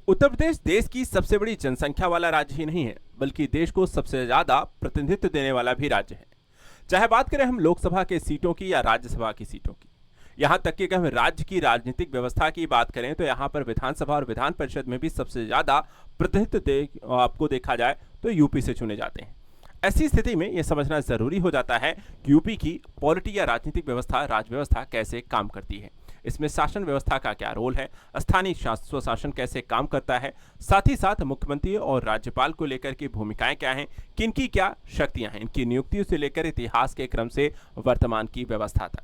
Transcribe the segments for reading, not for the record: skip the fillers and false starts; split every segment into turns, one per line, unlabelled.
उत्तर प्रदेश देश की सबसे बड़ी जनसंख्या वाला राज्य ही नहीं है, बल्कि देश को सबसे ज्यादा प्रतिनिधित्व देने वाला भी राज्य है। चाहे बात करें हम लोकसभा के सीटों की या राज्यसभा की सीटों की, यहां तक कि अगर हम राज्य की राजनीतिक व्यवस्था की बात करें तो यहां पर विधानसभा और विधान परिषद में भी सबसे ज्यादा प्रतिनिधित्व आपको देखा जाए तो यूपी से चुने जाते हैं। ऐसी स्थिति में यह समझना जरूरी हो जाता है कि यूपी की पॉलिटी या राजनीतिक व्यवस्था, राज व्यवस्था कैसे काम करती है, इसमें शासन व्यवस्था का क्या रोल है, स्थानीय स्वशासन कैसे काम करता है, साथ ही साथ मुख्यमंत्री और राज्यपाल को लेकर की भूमिकाएं क्या हैं, किनकी क्या शक्तियां हैं, इनकी नियुक्तियों से लेकर इतिहास के क्रम से वर्तमान की व्यवस्था तक।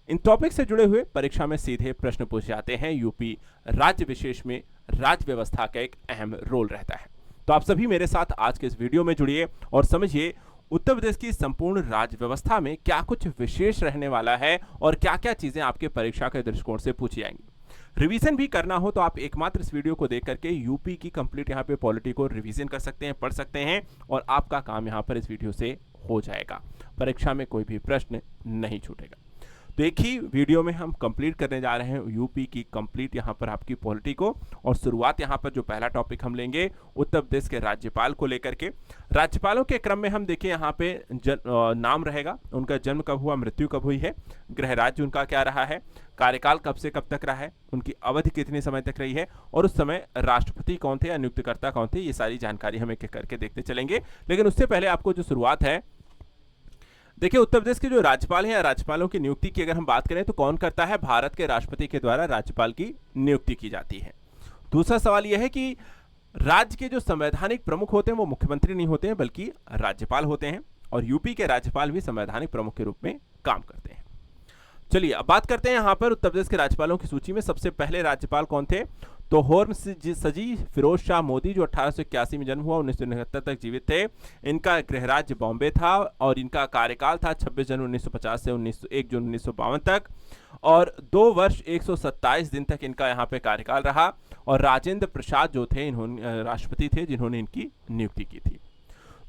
इन टॉपिक से जुड़े हुए परीक्षा में सीधे प्रश्न पूछे जाते हैं। यूपी राज्य विशेष में राज्य व्यवस्था का एक अहम रोल रहता है। तो आप सभी मेरे साथ आज के इस वीडियो में जुड़िए और समझिए उत्तर प्रदेश की संपूर्ण राज्य व्यवस्था में क्या कुछ विशेष रहने वाला है और क्या क्या चीजें आपके परीक्षा के दृष्टिकोण से पूछी जाएंगी। रिवीजन भी करना हो तो आप एकमात्र इस वीडियो को देख करके यूपी की कंप्लीट यहाँ पे पॉलिटी को रिवीजन कर सकते हैं, पढ़ सकते हैं और आपका काम यहाँ पर इस वीडियो से हो जाएगा। परीक्षा में कोई भी प्रश्न नहीं छूटेगा। तो एक ही वीडियो में हम कंप्लीट करने जा रहे हैं यूपी की कंप्लीट यहाँ पर आपकी पॉलिटी को। और शुरुआत यहाँ पर जो पहला टॉपिक हम लेंगे उत्तर प्रदेश के राज्यपाल को लेकर के। राज्यपालों के क्रम में हम देखिए यहाँ पे नाम रहेगा, उनका जन्म कब हुआ, मृत्यु कब हुई है, गृह राज्य उनका क्या रहा है, कार्यकाल कब से कब तक रहा है, उनकी अवधि कितने समय तक रही है और उस समय राष्ट्रपति कौन थे या नियुक्तकर्ता कौन थे। ये सारी जानकारी हम एक एक करके देखते चलेंगे। लेकिन उससे पहले आपको जो शुरुआत है, देखिए उत्तर प्रदेश के जो राज्यपाल हैं या राज्यपालों की नियुक्ति की अगर हम बात करें तो कौन करता है, भारत के राष्ट्रपति के द्वारा राज्यपाल की नियुक्ति की जाती है। दूसरा सवाल यह है कि राज्य के जो संवैधानिक प्रमुख होते हैं वो मुख्यमंत्री नहीं होते हैं बल्कि राज्यपाल होते हैं और यूपी के राज्यपाल भी संवैधानिक प्रमुख के रूप में काम करते हैं। चलिए अब बात करते हैं यहाँ पर उत्तर प्रदेश के राज्यपालों की सूची में सबसे पहले राज्यपाल कौन थे, तो सजी फिरोज शाह मोदी जो 1881 में जन्म हुआ, 1969 तक जीवित थे। इनका गृह राज्य बॉम्बे था और इनका कार्यकाल था 26 जनवरी 1950 से 1 जून 1952 तक और 2 वर्ष 127 दिन तक इनका यहाँ पे कार्यकाल रहा। और राजेंद्र प्रसाद जो थे इन्होंने राष्ट्रपति थे जिन्होंने इनकी नियुक्ति की थी।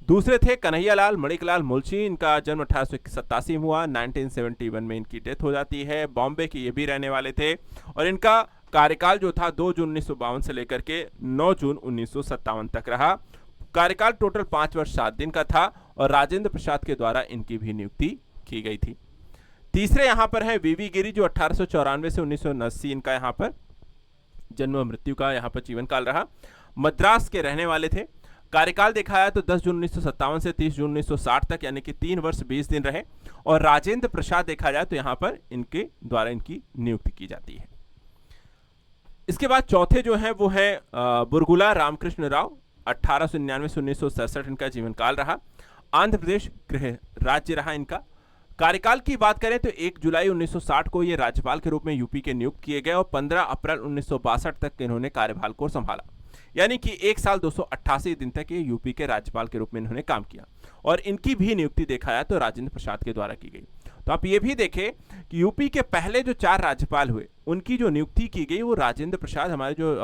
दूसरे थे कन्हैयालाल मणिकलाल मुंशी, इनका जन्म 1887 में हुआ, 1971 में इनकी डेथ हो जाती है। बॉम्बे के ये भी रहने वाले थे और इनका कार्यकाल जो था 2 जून 1952 से लेकर के 9 जून 1957 तक रहा। कार्यकाल टोटल 5 वर्ष 7 दिन का था और राजेंद्र प्रसाद के द्वारा इनकी भी नियुक्ति की गई थी। तीसरे यहाँ पर है वीवी गिरी जो 1894 से 1979 इनका यहाँ पर जन्म मृत्यु का यहाँ पर जीवन काल रहा। मद्रास के रहने वाले थे। कार्यकाल देखा है तो 10 जून 1957 से 30 जून 1960 तक यानी कि 3 वर्ष 20 दिन रहे। और राजेंद्र प्रसाद देखा जाए तो यहाँ पर इनके द्वारा इनकी नियुक्ति की जाती है। इसके बाद चौथे जो है वो है बुरगुला रामकृष्ण राव, 1899 से 1967 इनका जीवन काल रहा। आंध्र प्रदेश गृह राज्य रहा इनका। कार्यकाल की बात करें तो 1 जुलाई 1960 को ये राज्यपाल के रूप में यूपी के नियुक्त किए गए और 15 अप्रैल 1962 तक इन्होंने कार्यभार को संभाला, यानी कि 1 साल 288 दिन तक ये यूपी के राज्यपाल के रूप में इन्होंने काम किया। और इनकी भी नियुक्ति देखा जाए तो राजेंद्र प्रसाद के द्वारा की गई। तो आप ये भी देखें कि यूपी के पहले जो 4 राज्यपाल हुए उनकी जो नियुक्ति की गई वो राजेंद्र प्रसाद, हमारे जो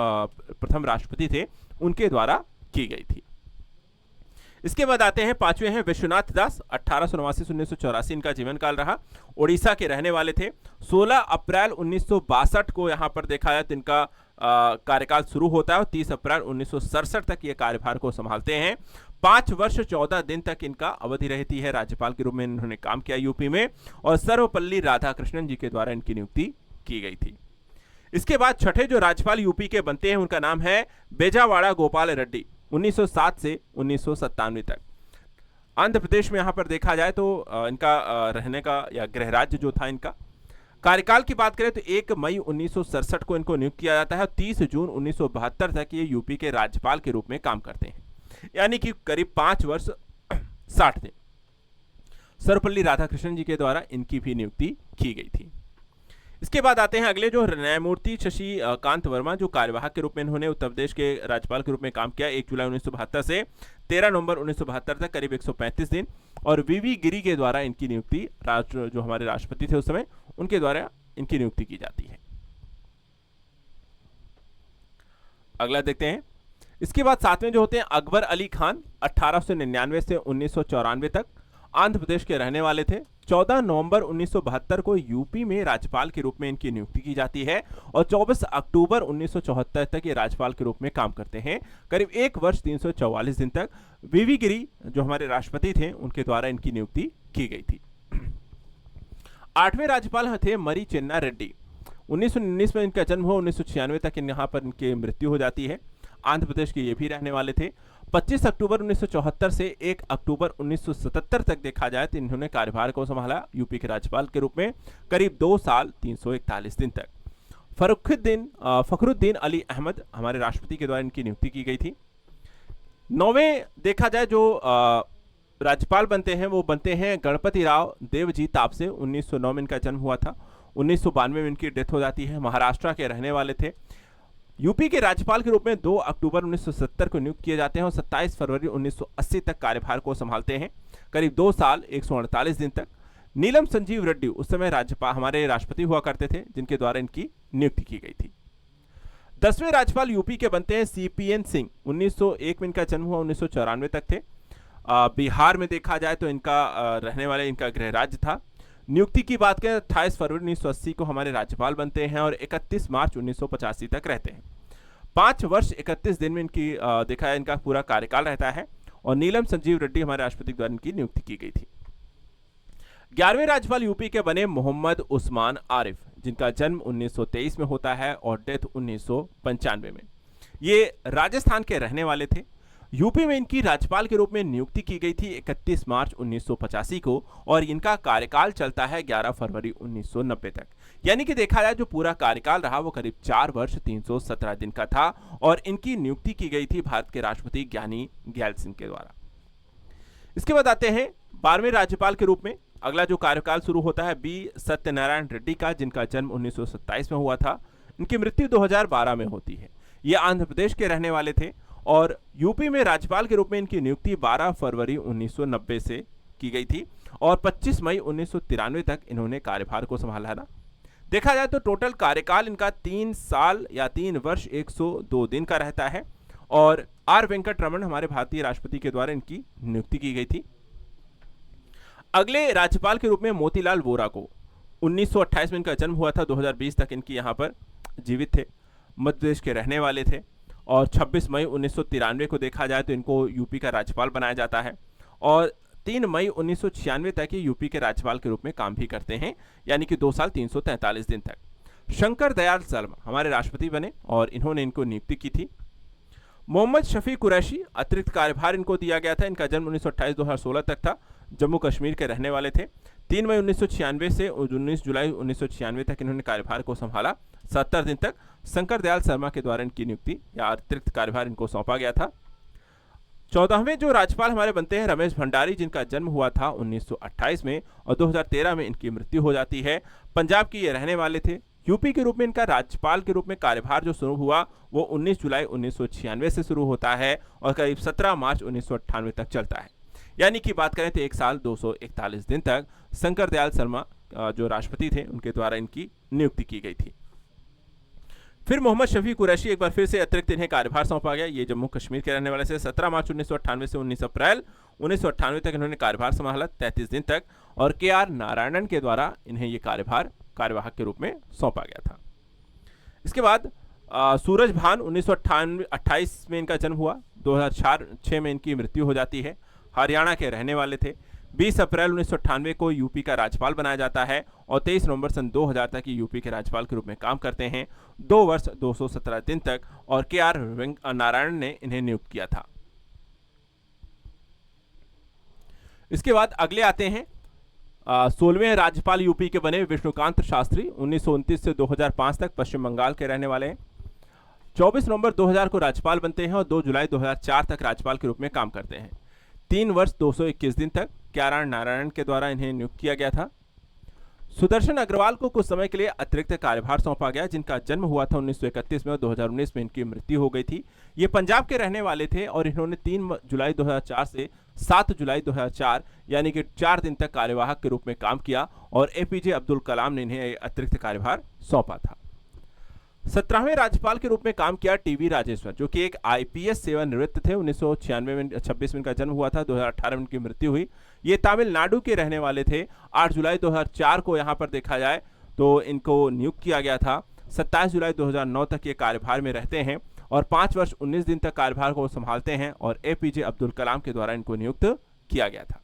प्रथम राष्ट्रपति थे, उनके द्वारा की गई थी। इसके बाद आते हैं पांचवें हैं विश्वनाथ दास, 1889 से 1984 इनका जीवन काल रहा। ओडिशा के रहने वाले थे। 16 अप्रैल 1962 को यहाँ पर देखा जाए तो इनका कार्यकाल शुरू होता है और 30 अप्रैल 1967 तक ये कार्यभार को संभालते हैं। 5 वर्ष 14 दिन तक इनका अवधि रहती है। राज्यपाल के रूप में इन्होंने काम किया यूपी में और सर्वपल्ली राधाकृष्णन जी के द्वारा इनकी नियुक्ति की गई थी। इसके बाद छठे जो राज्यपाल यूपी के बनते हैं उनका नाम है बेजावाड़ा गोपाल रेड्डी, 1907 से 1997 तक। आंध्र प्रदेश में यहां पर देखा जाए तो इनका रहने का या गृह राज्य जो था इनका। कार्यकाल की बात करें तो 1 मई 1967 को इनको नियुक्त किया जाता है और 30 जून 1972 तक ये यूपी के राज्यपाल के रूप में काम करते हैं, यानी कि करीब 5 वर्ष 60 दिन। सर्वपल्ली राधाकृष्णन जी के द्वारा इनकी भी नियुक्ति की गई थी। इसके बाद आते हैं अगले जो न्यायमूर्ति शशि कांत वर्मा, जो कार्यवाहक के रूप में इन्होंने उत्तर प्रदेश के राज्यपाल के रूप में काम किया 1 जुलाई 1972 से 13 नवंबर 1972 तक, करीब 135 दिन। और वीवी गिरी के द्वारा इनकी नियुक्ति जो हमारे राष्ट्रपति थे उस समय उनके द्वारा इनकी नियुक्ति की जाती है। अगला देखते हैं। इसके बाद 7वें जो होते हैं अकबर अली खान, 1899 से 1994 तक। आंध्र प्रदेश के रहने वाले थे। 14 नवंबर 1972 को यूपी में राज्यपाल के रूप में इनकी नियुक्ति की जाती है और 24 अक्टूबर 1974 तक ये राज्यपाल के रूप में काम करते हैं। करीब 1 वर्ष 344 दिन तक वीवी गिरी जो हमारे राष्ट्रपति थे उनके द्वारा इनकी नियुक्ति की गई थी। 8वें राज्यपाल थे मरी चेन्ना रेड्डी। 1919 में इनका जन्म हुआ, 1996 तक यहाँ पर इनकी मृत्यु हो जाती है। आंध्र प्रदेश के ये भी रहने वाले थे। 25 अक्टूबर 1974 से 1 अक्टूबर 1977 तक देखा जाए तो इन्होंने कार्यभार को संभाला यूपी के राज्यपाल के रूप में करीब 2 साल 341 दिन तक। फखरुद्दीन अली अहमद हमारे राष्ट्रपति के द्वारा इनकी नियुक्ति की गई थी। 9वें देखा जाए जो राज्यपाल बनते हैं वो बनते हैं गणपति राव देवजी तापसे। 1909 में इनका जन्म हुआ था, 1992 में इनकी डेथ हो जाती है। महाराष्ट्र के रहने वाले थे। यूपी के राज्यपाल के रूप में 2 अक्टूबर 1970 को नियुक्त किए जाते हैं और 27 फरवरी 1980 तक कार्यभार को संभालते हैं, करीब 2 साल 148 दिन तक। नीलम संजीव रेड्डी उस समय राज्यपाल हमारे राष्ट्रपति हुआ करते थे जिनके द्वारा इनकी नियुक्ति की गई थी। 10वें राज्यपाल यूपी के बनते हैं सीपीएन सिंह। 1901 में इनका जन्म हुआ, 1994 तक थे। बिहार में देखा जाए तो इनका रहने वाले इनका गृह राज्य था। नियुक्ति की बात करें 28 फरवरी 1980 को हमारे राज्यपाल बनते हैं और 31 मार्च 1985 तक रहते हैं। 5 वर्ष 31 दिन में इनकी देखा है इनका पूरा कार्यकाल रहता है और नीलम संजीव रेड्डी हमारे राष्ट्रपति द्वारा इनकी नियुक्ति की गई थी। 11वें राज्यपाल यूपी के बने मोहम्मद उस्मान आरिफ, जिनका जन्म 1923 में होता है और डेथ 1995 में। ये राजस्थान के रहने वाले थे। यूपी में इनकी राज्यपाल के रूप में नियुक्ति की गई थी 31 मार्च 1985 को और इनका कार्यकाल चलता है 11 फरवरी 1990 तक। यानी कि देखा जाए जो पूरा कार्यकाल रहा वो करीब 4 वर्ष 317 दिन का था और इनकी नियुक्ति की गई थी भारत के राष्ट्रपति ज्ञानी ग्याल सिंह के द्वारा। इसके बाद आते हैं 12वें राज्यपाल के रूप में। अगला जो कार्यकाल शुरू होता है बी सत्यनारायण रेड्डी का, जिनका जन्म 1927 में हुआ था। इनकी मृत्यु 2012 में होती है। ये आंध्र प्रदेश के रहने वाले थे और यूपी में राज्यपाल के रूप में इनकी नियुक्ति 12 फरवरी 1990 से की गई थी और 25 मई 1993 तक इन्होंने कार्यभार को संभाला ना। देखा जाए तो टोटल कार्यकाल इनका 3 साल या 3 वर्ष 102 दिन का रहता है और आर वेंकट रमन हमारे भारतीय राष्ट्रपति के द्वारा इनकी नियुक्ति की गई थी। अगले राज्यपाल के रूप में मोतीलाल वोरा को 1928 में इनका जन्म हुआ था, 2020 तक इनकी यहाँ पर जीवित थे। मध्य प्रदेश के रहने वाले थे और 26 मई 1993 को देखा जाए तो इनको यूपी का राज्यपाल बनाया जाता है और 3 मई 1996 तक ये यूपी के राज्यपाल के रूप में काम भी करते हैं, यानी कि 2 साल 343 दिन तक। शंकर दयाल शर्मा हमारे राष्ट्रपति बने और इन्होंने इनको नियुक्ति की थी। मोहम्मद शफी कुरैशी अतिरिक्त कार्यभार इनको दिया गया था। इनका जन्म 1928-2016 तक था। जम्मू कश्मीर के रहने वाले थे। 3 मई 1996 से 19 जुलाई 1996 तक इन्होंने कार्यभार को संभाला। 70 दिन तक शंकर दयाल शर्मा के द्वारा इनकी नियुक्ति या अतिरिक्त कार्यभार इनको सौंपा गया था। 14वें जो राज्यपाल हमारे बनते हैं रमेश भंडारी, जिनका जन्म हुआ था 1928 में और 2013 में इनकी मृत्यु हो जाती है। पंजाब की ये रहने वाले थे। यूपी के रूप में इनका राज्यपाल के रूप में कार्यभार जो शुरू हुआ वो 19 जुलाई 1996 से शुरू होता है और करीब 17 मार्च 1998 तक चलता है। यानी कि बात करें तो 1 साल 241 दिन तक शंकर दयाल शर्मा जो राष्ट्रपति थे उनके द्वारा इनकी नियुक्ति की गई थी। फिर मोहम्मद शफी कुरैशी एक बार फिर से अतिरिक्त इन्हें कार्यभार सौंपा गया। ये जम्मू कश्मीर के रहने वाले से 17 मार्च 1998 से 19 अप्रैल 1998 तक इन्होंने कार्यभार संभाला 33 दिन तक और के.आर. नारायणन के द्वारा इन्हें ये कार्यवाहक के रूप में सौंपा गया था। इसके बाद सूरज भान 1928 में इनका जन्म हुआ, 2006 में इनकी मृत्यु हो जाती है। हरियाणा के रहने वाले थे। 20 अप्रैल 1998 को यूपी का राज्यपाल बनाया जाता है और 23 नवंबर सन 2000 तक यूपी के राज्यपाल के रूप में काम करते हैं, 2 वर्ष 217 दिन तक और के.आर. नारायण ने इन्हें नियुक्त किया था। इसके बाद अगले आते हैं 16वें राज्यपाल यूपी के बने विष्णुकांत शास्त्री। 1929 से 2005 तक पश्चिम बंगाल के रहने वाले हैं। 24 नवंबर 2000 को राज्यपाल बनते हैं और 2 जुलाई 2004 तक राज्यपाल के रूप में काम करते हैं। 3 वर्ष 221 दिन तक के.आर. नारायण के द्वारा इन्हें नियुक्त किया गया था। सुदर्शन अग्रवाल को कुछ समय के लिए अतिरिक्त कार्यभार सौंपा गया, जिनका जन्म हुआ था 1931 में और 2019 में इनकी मृत्यु हो गई थी। ये पंजाब के रहने वाले थे और इन्होंने 3 जुलाई 2004 से 7 जुलाई 2004 यानी कि 4 दिन तक कार्यवाहक के रूप में काम किया और एपीजे अब्दुल कलाम ने इन्हें अतिरिक्त कार्यभार सौंपा था। 17वें राज्यपाल के रूप में काम किया टीवी राजेश्वर, जो कि एक आईपीएस सेवानिवृत्त थे। 1996 में 26 में इनका जन्म हुआ था, 2018 में इनकी मृत्यु हुई। ये तमिलनाडु के रहने वाले थे। 8 जुलाई 2004 को यहाँ पर देखा जाए तो इनको नियुक्त किया गया था। 27 जुलाई 2009 तक ये कार्यभार में रहते हैं और 5 वर्ष 19 दिन तक कार्यभार को संभालते हैं और एपीजे अब्दुल कलाम के द्वारा इनको नियुक्त किया गया था।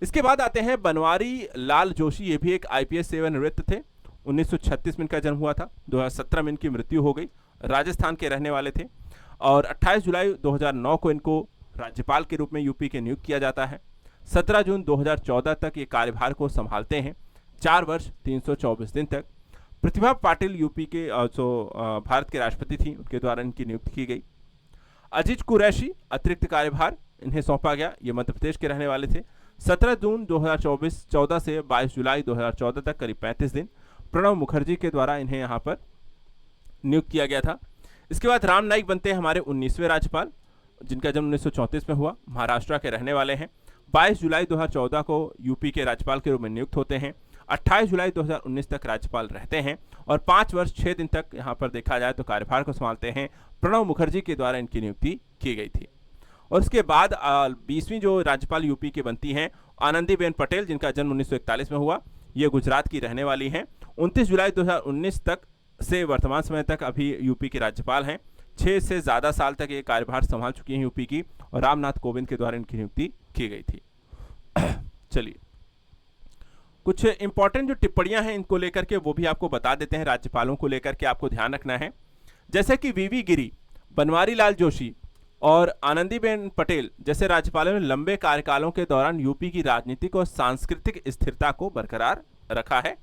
इसके बाद आते हैं बनवारी लाल जोशी, ये भी एक आईपीएस सेवानिवृत्त थे। 1936 में इनका जन्म हुआ था, 2017 में इनकी मृत्यु हो गई। राजस्थान के रहने वाले थे और 28 जुलाई 2009 को इनको राज्यपाल के रूप में यूपी के नियुक्त किया जाता है। 17 जून 2014 तक ये कार्यभार को संभालते हैं, 4 वर्ष 324 दिन तक। प्रतिभा पाटिल यूपी के भारत के राष्ट्रपति थी, उनके द्वारा इनकी नियुक्ति की गई। अजीज कुरैशी अतिरिक्त कार्यभार इन्हें सौंपा गया, ये मध्य प्रदेश के रहने वाले थे। 17 जून 2014 से 22 जुलाई 2014 तक करीब 35 दिन। प्रणब मुखर्जी के द्वारा इन्हें यहाँ पर नियुक्त किया गया था। इसके बाद राम नाईक बनते हैं हमारे 19वें राज्यपाल, जिनका जन्म 1934 में हुआ, महाराष्ट्र के रहने वाले हैं। 22 जुलाई 2014 को यूपी के राज्यपाल के रूप में नियुक्त होते हैं। 28 जुलाई 2019 तक राज्यपाल रहते हैं और 5 वर्ष 6 दिन तक यहाँ पर देखा जाए तो कार्यभार को संभालते हैं। प्रणब मुखर्जी के द्वारा इनकी नियुक्ति की गई थी। और उसके बाद 20वीं जो राज्यपाल यूपी की बनती हैं आनंदीबेन पटेल, जिनका जन्म 1941 में हुआ, ये गुजरात की रहने वाली हैं। 29 जुलाई 2019 तक से वर्तमान समय तक अभी यूपी के राज्यपाल हैं। 6 से ज़्यादा साल तक ये कार्यभार संभाल चुकी हैं यूपी की और रामनाथ कोविंद के द्वारा इनकी नियुक्ति की गई थी। चलिए कुछ इंपॉर्टेंट जो टिप्पणियां हैं इनको लेकर के वो भी आपको बता देते हैं, राज्यपालों को लेकर के आपको ध्यान रखना है। जैसे कि वीवी गिरी, बनवारी लाल जोशी और आनंदीबेन पटेल जैसे राज्यपालों ने लंबे कार्यकालों के दौरान यूपी की राजनीतिक और सांस्कृतिक स्थिरता को बरकरार रखा है।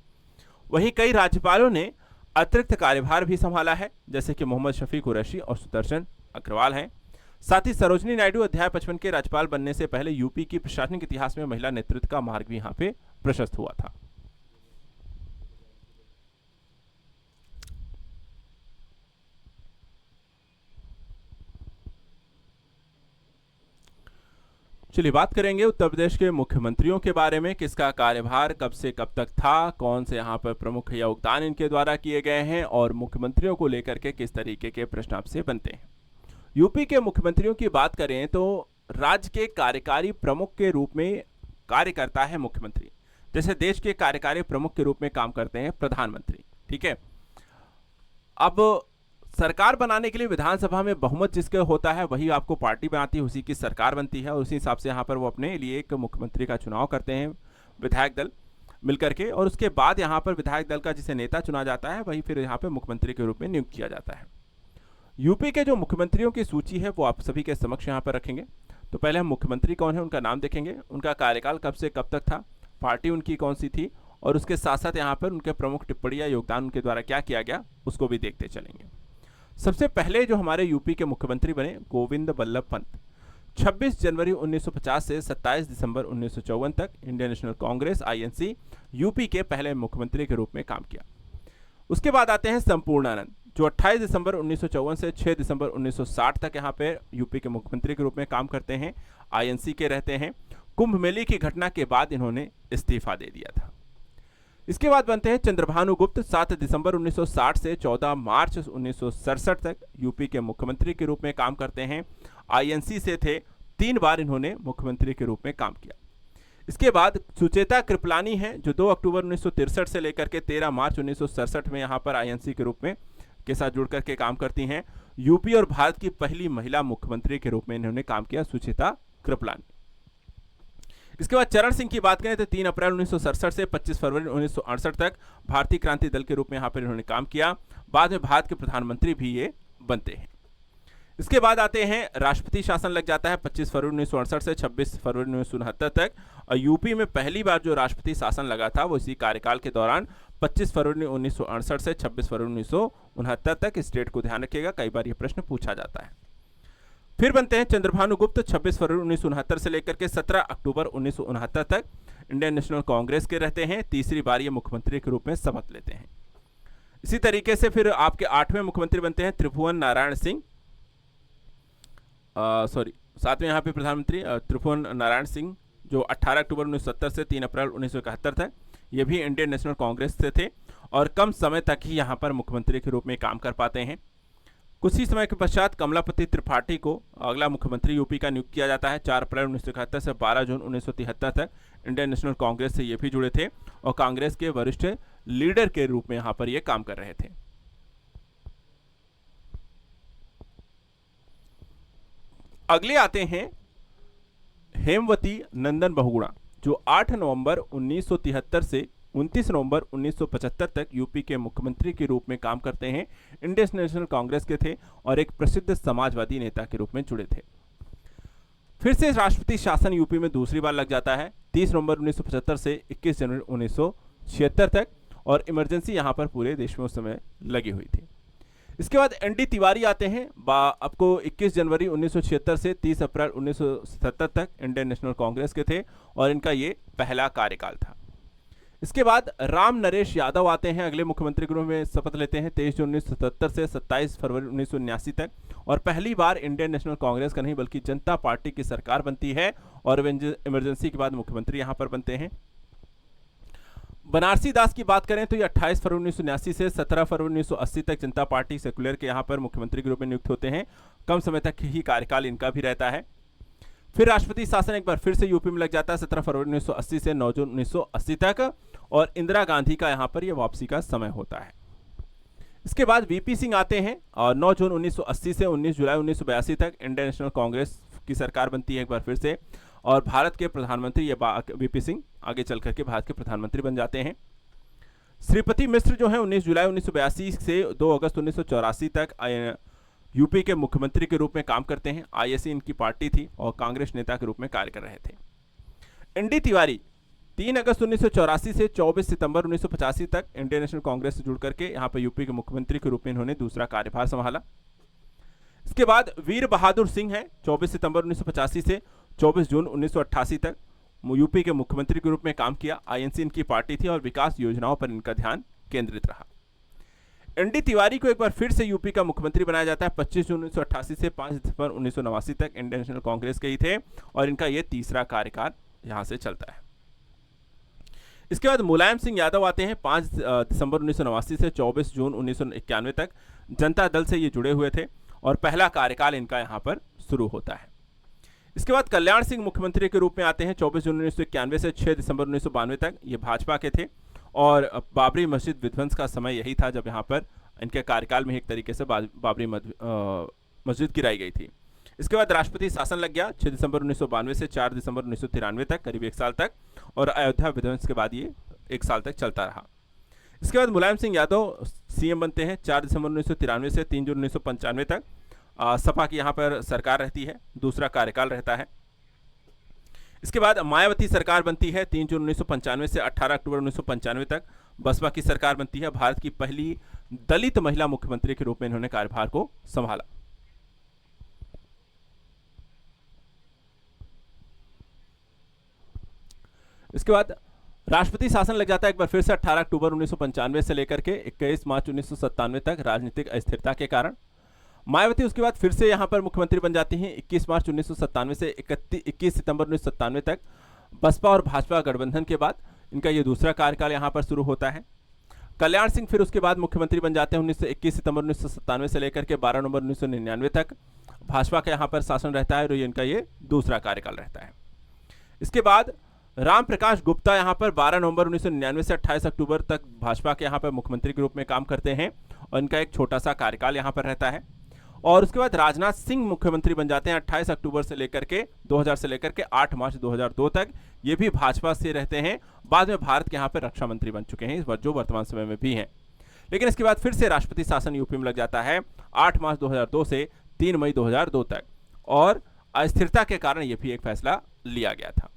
वहीं कई राज्यपालों ने अतिरिक्त कार्यभार भी संभाला है, जैसे कि मोहम्मद शफी कुरैशी और सुदर्शन अग्रवाल हैं। साथ ही सरोजनी नायडू अध्याय 55 के राज्यपाल बनने से पहले यूपी की प्रशासनिक इतिहास में महिला नेतृत्व का मार्ग भी यहाँ पे प्रशस्त हुआ था। चलिए बात करेंगे उत्तर प्रदेश के मुख्यमंत्रियों के बारे में, किसका कार्यभार कब से कब तक था, कौन से यहाँ पर प्रमुख योगदान इनके द्वारा किए गए हैं और मुख्यमंत्रियों को लेकर के किस तरीके के प्रश्न आपसे बनते हैं। यूपी के मुख्यमंत्रियों की बात करें तो राज्य के कार्यकारी प्रमुख के रूप में कार्य करता है मुख्यमंत्री, जैसे देश के कार्यकारी प्रमुख के रूप में काम करते हैं प्रधानमंत्री। ठीक है, अब सरकार बनाने के लिए विधानसभा में बहुमत जिसके होता है वही आपको पार्टी बनाती है, उसी की सरकार बनती है और उसी हिसाब से यहाँ पर वो अपने लिए एक मुख्यमंत्री का चुनाव करते हैं विधायक दल मिलकर के, और उसके बाद यहाँ पर विधायक दल का जिसे नेता चुना जाता है वही फिर यहाँ पर मुख्यमंत्री के रूप में नियुक्त किया जाता है। यूपी के जो मुख्यमंत्रियों की सूची है वो आप सभी के समक्ष यहाँ पर रखेंगे। तो पहले हम मुख्यमंत्री कौन है उनका नाम देखेंगे, उनका कार्यकाल कब से कब तक था, पार्टी उनकी कौन सी थी और उसके साथ साथ यहाँ पर उनके प्रमुख टिप्पणी या योगदान उनके द्वारा क्या किया गया उसको भी देखते चलेंगे। सबसे पहले जो हमारे यूपी के मुख्यमंत्री बने गोविंद बल्लभ पंत, 26 जनवरी 1950 से 27 दिसंबर 1954 तक Indian national Congress INC UP के पहले मुख्यमंत्री के रूप में काम किया। उसके बाद आते हैं संपूर्णानंद, जो 28 दिसंबर 1954 से 6 दिसंबर 1960 तक यहाँ पे यूपी के मुख्यमंत्री के रूप में काम करते हैं, आईएनसी के रहते हैं। कुंभ मेले की घटना के बाद इन्होंने इस्तीफा दे दिया था। इसके बाद बनते हैं चंद्रभानु गुप्त, 7 दिसंबर 1960 से 14 मार्च 1967 तक यूपी के मुख्यमंत्री के रूप में काम करते हैं, आईएनसी से थे। 3 बार इन्होंने मुख्यमंत्री के रूप में काम किया। इसके बाद सुचेता कृपलानी हैं, जो 2 अक्टूबर 1963 से लेकर के 13 मार्च 1967 में यहाँ पर आईएनसी के रूप में के साथ जुड़ करके काम करती हैं। यूपी और भारत की पहली महिला मुख्यमंत्री के रूप में इन्होंने काम किया, सुचेता कृपलानी। इसके बाद चरण सिंह की बात करें तो 3 अप्रैल 1967 से 25 फरवरी 1968 तक भारतीय क्रांति दल के रूप में यहाँ पर इन्होंने काम किया। बाद में भारत के प्रधानमंत्री भी ये बनते हैं। इसके बाद आते हैं राष्ट्रपति शासन लग जाता है 25 फरवरी 1968 से 26 फरवरी 1969 तक। और यूपी में पहली बार जो राष्ट्रपति शासन लगा था वो इसी कार्यकाल के दौरान 25 फरवरी 1968 से 26 फरवरी 1969 तक। स्टेट को ध्यान रखिएगा, कई बार ये प्रश्न पूछा जाता है। फिर बनते हैं चंद्रभानु गुप्त, 26 फरवरी 1969 से लेकर के 17 अक्टूबर 1969 तक इंडियन नेशनल कांग्रेस के रहते हैं। तीसरी बार ये मुख्यमंत्री के रूप में शपथ लेते हैं। इसी तरीके से फिर आपके 8वें मुख्यमंत्री बनते हैं त्रिभुवन नारायण सिंह, सातवें यहाँ पे प्रधानमंत्री त्रिभुवन नारायण सिंह, जो 18 अक्टूबर 1970 से 3 अप्रैल 1971 तक ये भी इंडियन नेशनल कांग्रेस से थे और कम समय तक ही यहाँ पर मुख्यमंत्री के रूप में काम कर पाते हैं। कुछ ही समय के पश्चात कमलापति त्रिपाठी को अगला मुख्यमंत्री यूपी का नियुक्त किया जाता है। 4 अप्रैल 1971 से 12 जून 1973 तक इंडियन नेशनल कांग्रेस से ये भी जुड़े थे और कांग्रेस के वरिष्ठ लीडर के रूप में यहाँ पर ये काम कर रहे थे। अगले आते हैं हेमवती नंदन बहुगुणा, जो 8 नवंबर 1973 से 29 नवंबर 1975 तक यूपी के मुख्यमंत्री के रूप में काम करते हैं। इंडियन नेशनल कांग्रेस के थे और एक प्रसिद्ध समाजवादी नेता के रूप में जुड़े थे। फिर से राष्ट्रपति शासन यूपी में दूसरी बार लग जाता है 30 नवंबर 1975 से 21 जनवरी 1976 तक, और इमरजेंसी यहां पर पूरे देश में उस समय लगी हुई थी। इसके बाद एनडी तिवारी आते हैं। आपको 21 जनवरी 1976 से 30 अप्रैल 1977 तक इंडियन नेशनल कांग्रेस के थे और इनका ये पहला कार्यकाल था। इसके बाद राम नरेश यादव आते हैं, अगले मुख्यमंत्री के रूप में शपथ लेते हैं 23 जून 1977 से 27 फरवरी 1979 तक, और पहली बार इंडियन नेशनल कांग्रेस का नहीं बल्कि जनता पार्टी की सरकार बनती है और इमरजेंसी के बाद मुख्यमंत्री यहां पर बनते हैं। बनारसी दास की बात करें तो ये 28 फरवरी 1979 से 17 फरवरी 1980 तक जनता पार्टी सेक्युलर के यहां पर मुख्यमंत्री के रूप में नियुक्त होते हैं। कम समय तक ही कार्यकाल इनका भी रहता है। फिर राष्ट्रपति शासन एक बार फिर से यूपी में लग जाता है 17 फरवरी 1980 से 9 जून 1980 तक, और इंदिरा गांधी का यहां पर यह वापसी का समय होता है। इसके बाद वीपी सिंह आते हैं और 9 जून 1980 से 19 जुलाई 1982 तक इंडियन नेशनल कांग्रेस की सरकार बनती है एक बार फिर से, और भारत के प्रधानमंत्री ये वीपी सिंह आगे चल करके भारत के प्रधानमंत्री बन जाते हैं। श्रीपति मिश्र जो है 19 जुलाई 1982 से 2 अगस्त 1984 तक यूपी के मुख्यमंत्री के रूप में काम करते हैं। आईएससी इनकी पार्टी थी और कांग्रेस नेता के रूप में कार्य कर रहे थे। एनडी तिवारी 3 अगस्त 1984 से 24 सितंबर 1985 तक इंडियन नेशनल कांग्रेस से जुड़ करके यहाँ पर यूपी के मुख्यमंत्री के रूप में इन्होंने दूसरा कार्यभार संभाला। इसके बाद वीर बहादुर सिंह हैं, 24 सितंबर 1985 से 24 जून 1988 तक यूपी के मुख्यमंत्री के रूप में काम किया। आईएनसी इनकी पार्टी थी और विकास योजनाओं पर इनका ध्यान केंद्रित रहा। एनडी तिवारी को एक बार फिर से यूपी का मुख्यमंत्री बनाया जाता है 25 जून 1988 से 5 दिसंबर 1989 तक इंडियन नेशनल कांग्रेस के ही थे और इनका यह तीसरा कार्यकाल यहां से चलता है। इसके बाद मुलायम सिंह यादव आते हैं 5 दिसंबर 1989 से 24 जून 1991 तक जनता दल से ये जुड़े हुए थे और पहला कार्यकाल इनका यहां पर शुरू होता है। इसके बाद कल्याण सिंह मुख्यमंत्री के रूप में आते हैं 24 जून 1991 से 6 दिसंबर 1992 तक। ये भाजपा के थे और बाबरी मस्जिद विध्वंस का समय यही था जब यहाँ पर इनके कार्यकाल में एक तरीके से बाबरी मस्जिद गिराई गई थी। इसके बाद राष्ट्रपति शासन लग गया 6 दिसंबर 1992 से 4 दिसंबर 1993 तक, करीब 1 साल तक, और अयोध्या विध्वंस के बाद ये 1 साल तक चलता रहा। इसके बाद मुलायम सिंह यादव सीएम बनते हैं 4 दिसंबर 1993 से 3 जून 1995 तक। सपा की यहाँ पर सरकार रहती है, दूसरा कार्यकाल रहता है। इसके बाद मायावती सरकार बनती है 3 जून 1995 से 18 अक्टूबर 1995 तक। बसपा की सरकार बनती है। भारत की पहली दलित महिला मुख्यमंत्री के रूप में इन्होंने कार्यभार को संभाला। इसके बाद राष्ट्रपति शासन लग जाता है एक बार फिर से 18 अक्टूबर 1995 से लेकर के 21 मार्च 1997 तक राजनीतिक अस्थिरता के कारण। मायावती उसके बाद फिर से यहां पर मुख्यमंत्री बन जाती हैं 21 मार्च 1997 से 21 सितंबर 1997 तक। बसपा और भाजपा गठबंधन के बाद इनका ये दूसरा कार्यकाल यहां पर शुरू होता है। कल्याण सिंह फिर उसके बाद मुख्यमंत्री बन जाते हैं 21 सितंबर 1997 से लेकर के 12 नवंबर 1999 तक। भाजपा का यहां पर शासन रहता है और इनका ये दूसरा कार्यकाल रहता है। इसके बाद राम प्रकाश गुप्ता यहां पर 12 नवंबर 1999 से 28 अक्टूबर तक भाजपा के यहां पर मुख्यमंत्री के रूप में काम करते हैं और इनका एक छोटा सा कार्यकाल यहां पर रहता है। और उसके बाद राजनाथ सिंह मुख्यमंत्री बन जाते हैं 28 अक्टूबर से लेकर के 2000 से लेकर के 8 मार्च 2002 तक। ये भी भाजपा से रहते हैं। बाद में भारत के यहाँ पर रक्षा मंत्री बन चुके हैं, इस बार जो वर्तमान समय में भी हैं। लेकिन इसके बाद फिर से राष्ट्रपति शासन यूपी में लग जाता है 8 मार्च 2002 से 3 मई 2002 तक, और अस्थिरता के कारण यह भी एक फैसला लिया गया था।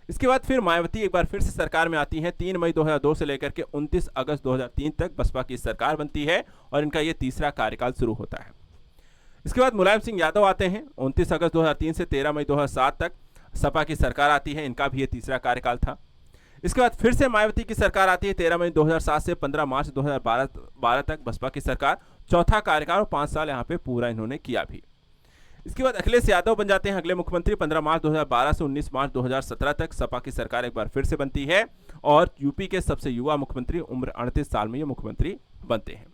इसके बाद फिर मायावती एक बार फिर से सरकार में आती हैं 3 मई 2002 से लेकर के 29 अगस्त 2003 तक बसपा की सरकार बनती है और इनका ये तीसरा कार्यकाल शुरू होता है। इसके बाद मुलायम सिंह यादव आते हैं 29 अगस्त 2003 से 13 मई 2007 तक सपा की सरकार आती है, इनका भी ये तीसरा कार्यकाल था। इसके बाद फिर से मायावती की सरकार आती है 13 मई 2007 से 15 मार्च 2012 तक बसपा की सरकार, चौथा कार्यकाल, और 5 साल यहाँ पे पूरा इन्होंने किया भी। इसके बाद अखिलेश यादव बन जाते हैं अगले मुख्यमंत्री 15 मार्च 2012 से 19 मार्च 2017 तक। सपा की सरकार एक बार फिर से बनती है और यूपी के सबसे युवा मुख्यमंत्री, उम्र 38 साल में ये मुख्यमंत्री बनते हैं।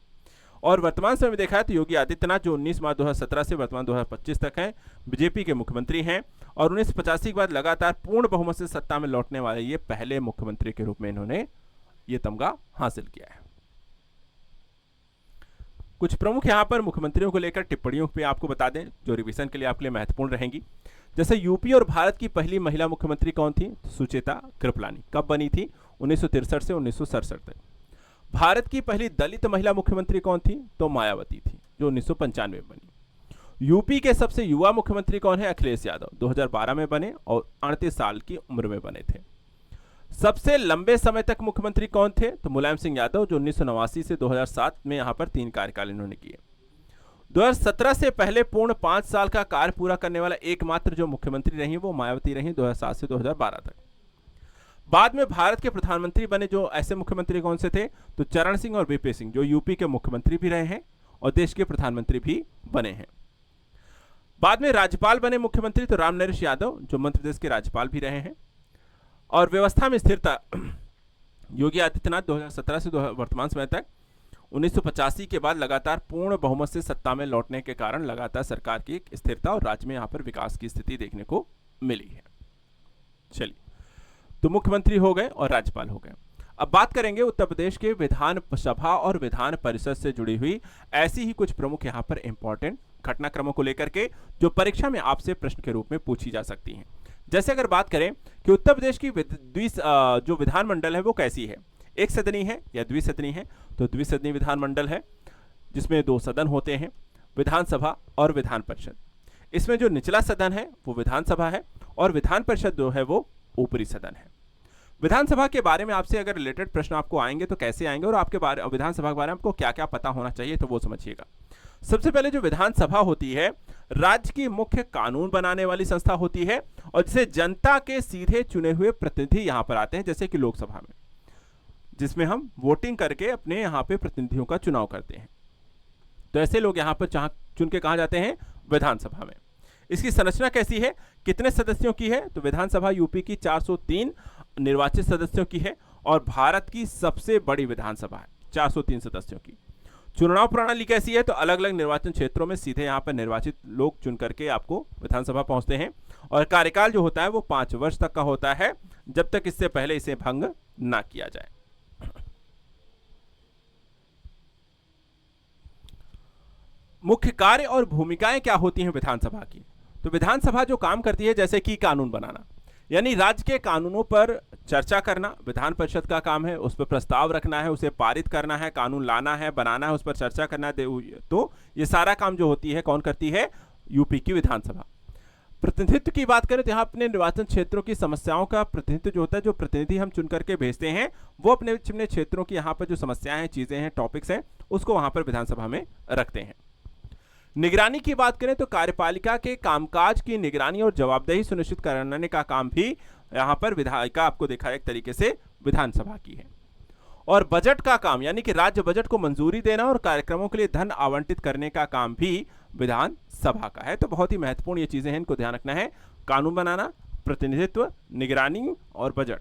और वर्तमान समय में देखा है तो योगी आदित्यनाथ जो 19 मार्च 2017 से वर्तमान 2025 तक हैं, बीजेपी के मुख्यमंत्री हैं और 1985 के बाद लगातार पूर्ण बहुमत से सत्ता में लौटने वाले ये पहले मुख्यमंत्री के रूप में इन्होंने ये तमगा हासिल किया है। कुछ प्रमुख यहां पर मुख्यमंत्रियों को लेकर टिप्पणियों पे आपको बता दें जो रिवीजन के लिए आपके लिए महत्वपूर्ण रहेंगी। जैसे यूपी और भारत की पहली महिला मुख्यमंत्री कौन थी? सुचेता कृपलानी। कब बनी थी? 1963 से 1967 तक। भारत की पहली दलित महिला मुख्यमंत्री कौन थी? तो मायावती थी, जो 1995 में बनी। यूपी के सबसे युवा मुख्यमंत्री कौन है? अखिलेश यादव, 2012 में बने और 38 साल की उम्र में बने थे। सबसे लंबे समय तक मुख्यमंत्री कौन थे? तो मुलायम सिंह यादव, जो 1989 से 2007 में यहां पर 3 कार्यकाल इन्होंने किए। 2017 से पहले पूर्ण 5 साल का कार्य पूरा करने वाला एकमात्र जो मुख्यमंत्री रही वो मायावती रही, 2007 से 2012 तक। बाद में भारत के प्रधानमंत्री बने जो ऐसे मुख्यमंत्री कौन से थे? तो चरण सिंह और वीपी सिंह, जो यूपी के मुख्यमंत्री भी रहे हैं और देश के प्रधानमंत्री भी बने हैं। बाद में राज्यपाल बने मुख्यमंत्री तो राम नरेश यादव, जो मध्य प्रदेश के राज्यपाल भी रहे हैं। और व्यवस्था में स्थिरता, योगी आदित्यनाथ 2017 से वर्तमान समय तक 1985 के बाद लगातार पूर्ण बहुमत से सत्ता में लौटने के कारण लगातार सरकार की एक स्थिरता और राज्य में यहां पर विकास की स्थिति देखने को मिली है। चलिए, तो मुख्यमंत्री हो गए और राज्यपाल हो गए। अब बात करेंगे उत्तर प्रदेश के विधान सभा और विधान परिषद से जुड़ी हुई ऐसी ही कुछ प्रमुख यहां पर इंपॉर्टेंट घटनाक्रमों को लेकर के जो परीक्षा में आपसे प्रश्न के रूप में पूछी जा सकती हैं। जैसे अगर बात करें कि उत्तर प्रदेश की जो विधानमंडल है वो कैसी है, एक सदनी है या द्विसदनी है? तो द्विसदनी विधानमंडल है जिसमें 2 सदन होते हैं, विधानसभा और विधान परिषद। इसमें जो निचला सदन है वो विधानसभा है और विधान परिषद जो है वो ऊपरी सदन है। विधानसभा के बारे में आपसे अगर रिलेटेड प्रश्न आपको आएंगे तो कैसे आएंगे और आपके बारे विधानसभा के बारे में आपको क्या क्या पता होना चाहिए तो वो समझिएगा। सबसे पहले जो विधानसभा होती है राज्य की मुख्य कानून बनाने वाली संस्था होती है और जिसे जनता के सीधे चुने हुए प्रतिनिधि यहां पर आते हैं, जैसे कि लोकसभा में, जिसमें हम वोटिंग करके अपने यहां पे प्रतिनिधियों का चुनाव करते हैं। तो ऐसे लोग यहां पर चुन के कहां जाते हैं? विधानसभा में। इसकी संरचना कैसी है, कितने सदस्यों की है? तो विधानसभा यूपी की 403 निर्वाचित सदस्यों की है और भारत की सबसे बड़ी विधानसभा है, 403 सदस्यों की। चुनाव प्रणाली कैसी है? तो अलग अलग निर्वाचन क्षेत्रों में सीधे यहां पर निर्वाचित लोग चुन करके आपको विधानसभा पहुंचते हैं और कार्यकाल जो होता है वो 5 वर्ष तक का होता है, जब तक इससे पहले इसे भंग ना किया जाए। मुख्य कार्य और भूमिकाएं क्या होती हैं विधानसभा की? तो विधानसभा जो काम करती है जैसे कि कानून बनाना, यानी राज्य के कानूनों पर चर्चा करना विधान परिषद का काम है, उस पर प्रस्ताव रखना है, उसे पारित करना है, कानून लाना है, बनाना है, उस पर चर्चा करना है। तो ये सारा काम जो होती है कौन करती है? यूपी की विधानसभा। प्रतिनिधित्व की बात करें तो यहाँ अपने निर्वाचन क्षेत्रों की समस्याओं का प्रतिनिधित्व जो होता है, जो प्रतिनिधि हम चुन करके भेजते हैं वो अपने क्षेत्रों की यहाँ पर जो समस्याएं हैं, चीजें हैं, टॉपिक्स हैं, उसको वहां पर विधानसभा में रखते हैं। निगरानी की बात करें तो कार्यपालिका के कामकाज की निगरानी और जवाबदेही सुनिश्चित कराने का काम भी यहां पर विधायिका आपको देखा एक तरीके से विधानसभा की है। और बजट का काम, यानी कि राज्य बजट को मंजूरी देना और कार्यक्रमों के लिए धन आवंटित करने का काम भी विधानसभा का है। तो बहुत ही महत्वपूर्ण ये चीजें हैं, इनको ध्यान रखना है। कानून बनाना, प्रतिनिधित्व, निगरानी और बजट।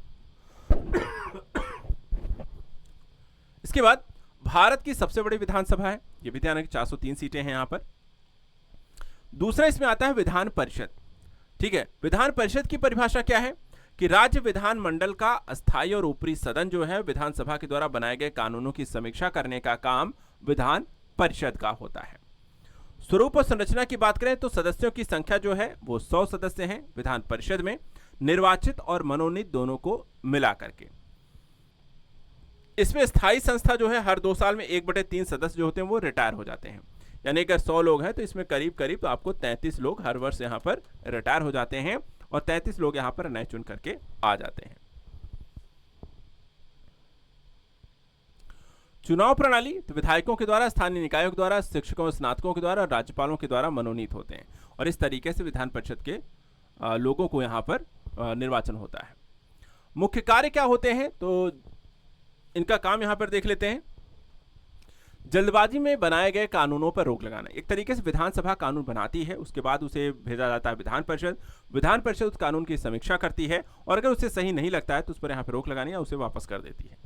इसके बाद भारत की सबसे बड़ी विधानसभा है, ये भी ध्यान रखें, 403 सीटें हैं यहां पर। दूसरा इसमें आता है विधान परिषद। ठीक है, विधान परिषद की परिभाषा क्या है कि राज्य विधानमंडल का अस्थायी और ऊपरी सदन जो है विधानसभा के द्वारा बनाए गए कानूनों की समीक्षा करने का काम विधान परिषद का होता है। स्वरूप और संरचना की बात करें तो सदस्यों की संख्या जो है वो 100 सदस्य हैं विधान परिषद में, निर्वाचित और मनोनीत दोनों को मिला करके। इसमें स्थायी संस्था जो है हर 2 साल में 1/3 सदस्य जो होते हैं वो रिटायर हो जाते हैं, यानी अगर 100 लोग हैं तो इसमें करीब करीब तो आपको 33 लोग हर वर्ष यहाँ पर रिटायर हो जाते हैं और 33 लोग यहाँ पर नए चुन करके आ जाते हैं। चुनाव प्रणाली तो विधायकों के द्वारा, स्थानीय निकायों के द्वारा, शिक्षकों और स्नातकों के द्वारा, राज्यपालों के द्वारा मनोनीत होते हैं और इस तरीके से विधान परिषद के लोगों को यहाँ पर निर्वाचन होता है। मुख्य कार्य क्या होते हैं तो इनका काम यहां पर देख लेते हैं। जल्दबाजी में बनाए गए कानूनों पर रोक लगाना। एक तरीके से विधानसभा कानून बनाती है, उसके बाद उसे भेजा जाता है विधान परिषद उस कानून की समीक्षा करती है और अगर उसे सही नहीं लगता है तो उस पर यहाँ पर रोक लगानी या उसे वापस कर देती है।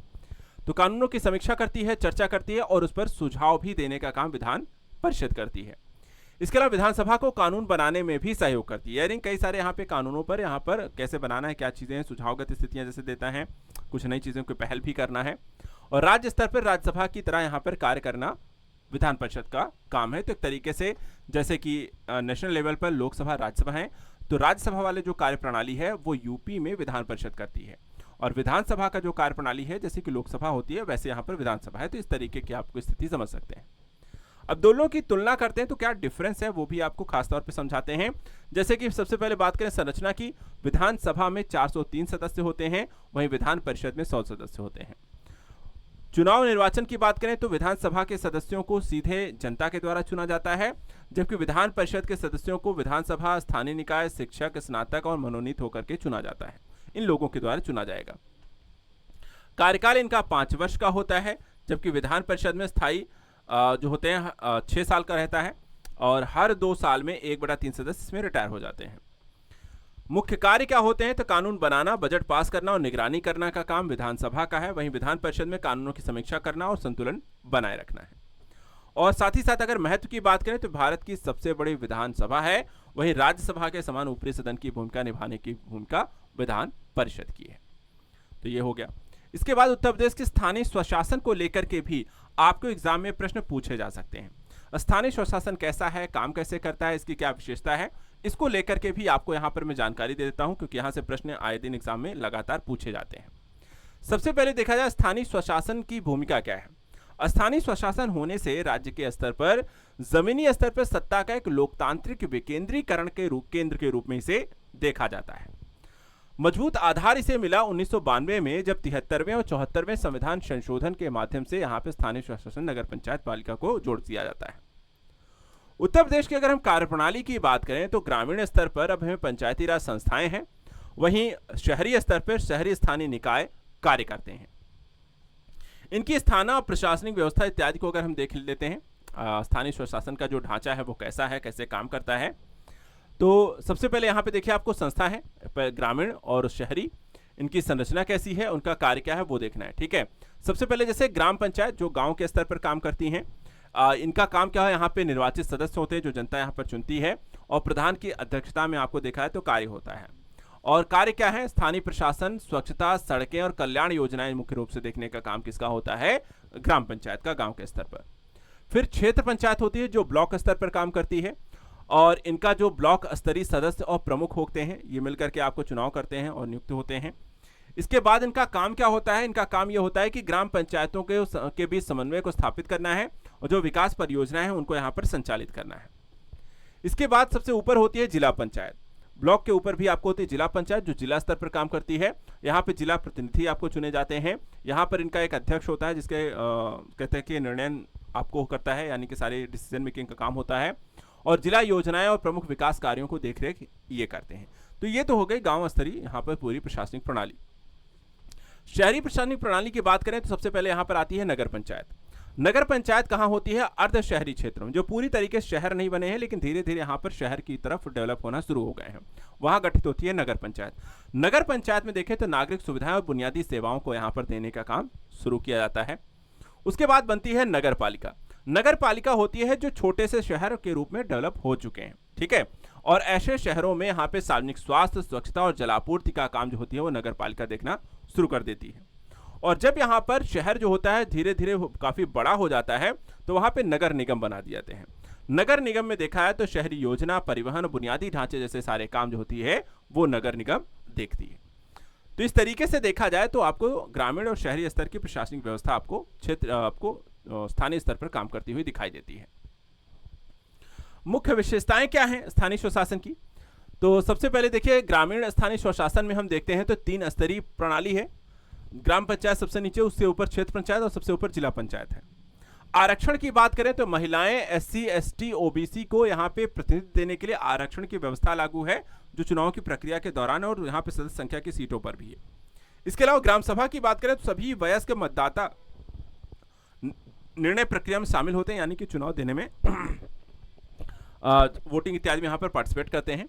तो कानूनों की समीक्षा करती है, चर्चा करती है और उस पर सुझाव भी देने का काम विधान परिषद करती है। इसके अलावा विधानसभा को कानून बनाने में भी सहयोग करती है, यानी कई सारे यहाँ पे कानूनों पर यहाँ पर कैसे बनाना है, क्या चीजें हैं, सुझावगत स्थितियां जैसे देता है, कुछ नई चीजों की पहल भी करना है। और राज्य स्तर पर राज्यसभा की तरह यहाँ पर कार्य करना विधान परिषद का काम है। तो एक तरीके से जैसे कि नेशनल लेवल पर लोकसभा राज्यसभा है, तो राज्यसभा वाले जो कार्य प्रणाली है वो यूपी में विधान परिषद करती है और विधानसभा का जो कार्य प्रणाली है जैसे कि लोकसभा होती है वैसे यहाँ पर विधानसभा है। तो इस तरीके की आपको स्थिति समझ सकते हैं। अब दोनों की तुलना करते हैं तो क्या डिफरेंस है वो भी आपको खासतौर पर समझाते हैं। जैसे कि सबसे पहले बात करें संरचना की, विधानसभा में 403 सदस्य होते हैं, वहीं विधान परिषद में 100 सदस्य होते हैं। चुनाव निर्वाचन की बात करें तो विधानसभा के सदस्यों को सीधे जनता के द्वारा चुना जाता है, जबकि विधान परिषद के सदस्यों को विधानसभा, स्थानीय निकाय, शिक्षक, स्नातक और मनोनीत होकर के चुना जाता है। इन लोगों के द्वारा चुना जाएगा। कार्यकाल इनका 5 वर्ष का होता है, जबकि विधान परिषद में स्थायी जो होते हैं 6 साल का रहता है और हर 2 साल में 1/3 सदस्य इसमें रिटायर हो जाते हैं। मुख्य कार्य क्या होते हैं तो कानून बनाना, बजट पास करना और निगरानी करना का काम विधानसभा का है, वहीं विधान परिषद में कानूनों की समीक्षा करना और संतुलन बनाए रखना है। और साथ ही साथ अगर महत्व की बात करें तो भारत की सबसे बड़ी विधानसभा है, वहीं राज्यसभा के समान ऊपरी सदन की भूमिका निभाने की भूमिका विधान परिषद की है। तो ये हो गया। इसके बाद उत्तर प्रदेश के स्थानीय स्वशासन को लेकर के भी आपको एग्जाम में प्रश्न पूछे जा सकते हैं। स्थानीय स्वशासन कैसा है, काम कैसे करता है, इसकी क्या विशेषता है, इसको लेकर के भी आपको यहाँ पर मैं जानकारी दे देता हूँ क्योंकि यहाँ से प्रश्न आए दिन एग्जाम में लगातार पूछे जाते हैं। सबसे पहले देखा जाए स्थानीय स्वशासन की भूमिका क्या है। स्थानीय स्वशासन होने से राज्य के स्तर पर, जमीनी स्तर पर सत्ता का एक लोकतांत्रिक विकेंद्रीकरण के केंद्र के रूप में इसे देखा जाता है। मजबूत आधार इसे मिला 1992 में, जब 73वें और 74वें संविधान संशोधन के माध्यम से यहाँ पे स्थानीय स्वशासन नगर पंचायत पालिका को जोड़ दिया जाता है। उत्तर प्रदेश की अगर हम कार्यप्रणाली की बात करें तो ग्रामीण स्तर पर अब हमें पंचायती राज संस्थाएं हैं, वहीं शहरी स्तर पर शहरी स्थानीय निकाय कार्य करते हैं। इनकी स्थाना, प्रशासनिक व्यवस्था इत्यादि को अगर हम देख लेते हैं, स्थानीय स्वशासन का जो ढांचा है वो कैसा है, कैसे काम करता है। तो सबसे पहले यहाँ पे देखिए आपको संस्था है ग्रामीण और शहरी, इनकी संरचना कैसी है, उनका कार्य क्या है वो देखना है। ठीक है, सबसे पहले जैसे ग्राम पंचायत जो गांव के स्तर पर काम करती हैं, इनका काम क्या है, यहाँ पे निर्वाचित सदस्य होते हैं जो जनता यहाँ पर चुनती है और प्रधान की अध्यक्षता में आपको देखा है तो कार्य होता है। और कार्य क्या है, स्थानीय प्रशासन, स्वच्छता, सड़कें और कल्याण योजनाएं मुख्य रूप से देखने का काम किसका होता है, ग्राम पंचायत का, गाँव के स्तर पर। फिर क्षेत्र पंचायत होती है जो ब्लॉक स्तर पर काम करती है और इनका जो ब्लॉक स्तरीय सदस्य और प्रमुख होते हैं ये मिलकर के आपको चुनाव करते हैं और नियुक्त होते हैं। इसके बाद इनका काम क्या होता है, इनका काम ये होता है कि ग्राम पंचायतों के बीच समन्वय को स्थापित करना है और जो विकास परियोजनाएं हैं उनको यहाँ पर संचालित करना है। इसके बाद सबसे ऊपर होती है जिला पंचायत। ब्लॉक के ऊपर भी आपको होती है जिला पंचायत जो जिला स्तर पर काम करती है। यहाँ पे जिला प्रतिनिधि आपको चुने जाते हैं। यहाँ पर इनका एक अध्यक्ष होता है जिसके कहते हैं कि निर्णय आपको करता है, यानी कि सारे डिसीजन मेकिंग का काम होता है और जिला योजनाएं और प्रमुख विकास कार्यों को देखरेख ये करते हैं। तो ये तो हो गई गांव स्तरीय यहाँ पर पूरी प्रशासनिक प्रणाली। शहरी प्रशासनिक प्रणाली की बात करें तो सबसे पहले यहाँ पर आती है नगर पंचायत। नगर पंचायत कहाँ होती है, अर्ध शहरी क्षेत्रों में, जो पूरी तरीके से शहर नहीं बने हैं लेकिन धीरे धीरे यहाँ पर शहर की तरफ डेवलप होना शुरू हो गए हैं, वहां गठित होती है नगर पंचायत। नगर पंचायत में देखें तो नागरिक सुविधाएं और बुनियादी सेवाओं को यहाँ पर देने का काम शुरू किया जाता है। उसके बाद बनती है नगर पालिका। नगर पालिका होती है जो छोटे से शहर के रूप में डेवलप हो चुके हैं, ठीक है, और ऐसे शहरों में यहाँ पे सार्वजनिक स्वास्थ्य, स्वच्छता और जलापूर्ति का काम जो होती है वो नगर पालिका देखना शुरू कर देती है। और जब यहाँ पर शहर जो होता है धीरे धीरे काफी बड़ा हो जाता है तो वहां पे नगर निगम बना दिए जाते हैं। नगर निगम में देखा है तो शहरी योजना, परिवहन, बुनियादी ढांचे जैसे सारे काम जो होती है वो नगर निगम देखती है। तो इस तरीके से देखा जाए तो आपको ग्रामीण और शहरी स्तर की प्रशासनिक व्यवस्था आपको स्थानीय स्तर पर काम करती हुई दिखाई देती है। मुख्य विशेषताएं क्या हैं स्थानीय स्वशासन की, तो सबसे पहले देखिए ग्रामीण स्थानीय स्वशासन में हम देखते हैं तो 3 स्तरीय प्रणाली है। ग्राम पंचायत सबसे नीचे, उससे ऊपर क्षेत्र पंचायत और सबसे ऊपर जिला पंचायत है। आरक्षण की बात करें तो महिलाएं, SC, ST, OBC को यहाँ पे प्रतिनिधित्व देने के लिए आरक्षण की व्यवस्था लागू है जो चुनाव की प्रक्रिया के दौरान और यहाँ पे सदस्य संख्या की सीटों पर भी है। इसके अलावा ग्राम सभा की बात करें तो सभी वयस्क मतदाता निर्णय प्रक्रिया में शामिल होते हैं, यानी कि चुनाव देने में वोटिंग इत्यादि में यहाँ पर पार्टिसिपेट करते हैं।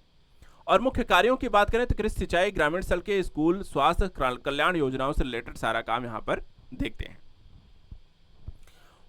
और मुख्य कार्यों की बात करें तो कृषि, सिंचाई, ग्रामीण सड़कें, स्कूल, स्वास्थ्य, कल्याण योजनाओं से रिलेटेड सारा काम यहाँ पर देखते हैं।